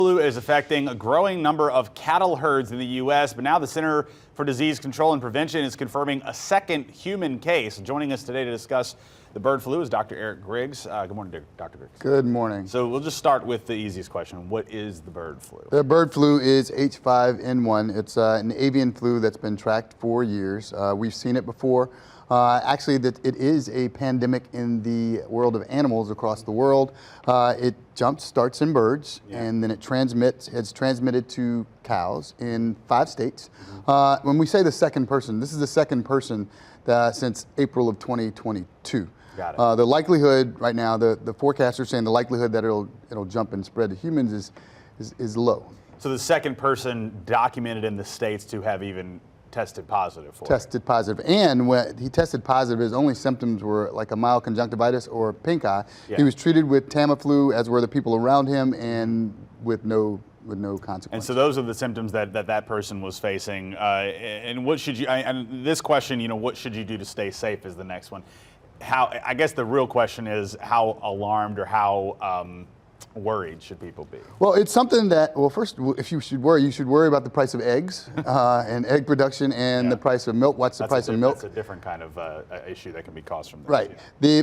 Flu is affecting a growing number of cattle herds in the U.S., but now the Center for Disease Control and Prevention is confirming a second human case. Joining us today to discuss the bird flu is Dr. Griggs. Good morning, Dr. Griggs. Good morning. So we'll just start with the easiest question. What is the bird flu? The bird flu is H5N1. It's an avian flu that's been tracked for years. We've seen it before. Actually, it is a pandemic in the world of animals across the world. It starts in birds, and then it's transmitted to cows in 5 states. When we say the second person, this is the second person since April of 2022. Got it. The likelihood right now, the forecasters are saying the likelihood that it'll jump and spread to humans is low. So the second person documented in the states to have even tested positive for Tested positive. And when he tested positive, his only symptoms were like a mild conjunctivitis or pink eye. Yeah. He was treated with Tamiflu, as were the people around him, and with no consequence. And so those are the symptoms that person was facing. And what should you, and this question, what should you do to stay safe is the next one. I guess the real question is how alarmed or how worried should people be? Well, it's something that, first, if you should worry about the price of eggs and egg production and the price of milk. What's the price of milk? That's a different kind of issue that can be caused from this. Right.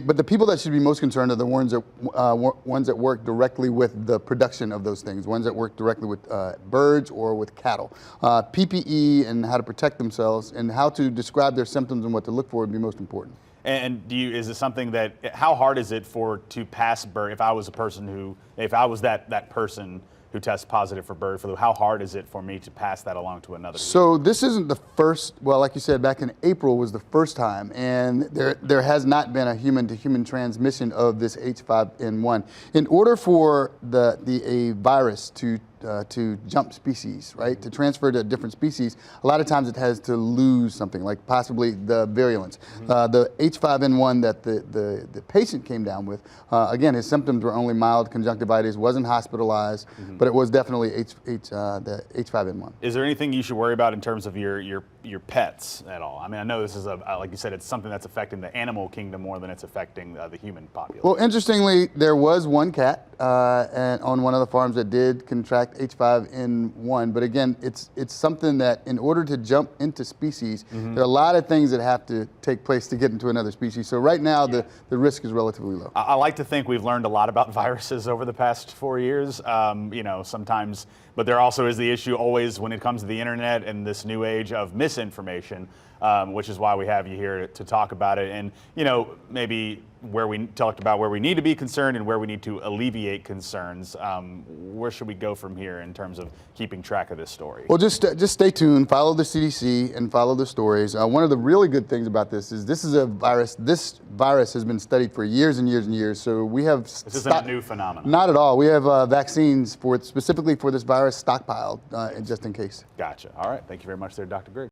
But the people that should be most concerned are the ones that work directly with the production of those things, ones that work directly with birds or with cattle. PPE and how to protect themselves and how to describe their symptoms and what to look for would be most important. And is it something how hard is it to pass bird, if I was that person who tests positive for bird flu, how hard is it for me to pass that along to another? So this isn't the first, well, like you said, back in April was the first time, and there has not been a human-to-human transmission of this H5N1. In order for a virus to jump species, right, to transfer to a different species, a lot of times it has to lose something, like possibly the virulence. The H5N1 that the patient came down with, again, his symptoms were only mild conjunctivitis, wasn't hospitalized, but it was definitely the H5N1. Is there anything you should worry about in terms of your pets at all? I mean, I know this is like you said, it's something that's affecting the animal kingdom more than it's affecting the human population. Well, interestingly, there was one cat on one of the farms that did contract H5N1, but again, it's something that in order to jump into species, there are a lot of things that have to take place to get into another species. So right now, the risk is relatively low. I like to think we've learned a lot about viruses over the past 4 years. Sometimes, but there also is the issue always when it comes to the internet and this new age of misinformation, which is why we have you here to talk about it. And maybe where we talked about where we need to be concerned and where we need to alleviate concerns. Where should we go from here in terms of keeping track of this story? Well, just stay tuned, follow the CDC and follow the stories. One of the really good things about this is a virus. This virus has been studied for years and years and years. So we have This isn't a new phenomenon. Not at all. We have vaccines specifically for this virus stockpiled just in case. Gotcha. All right. Thank you very much there, Dr. Griggs.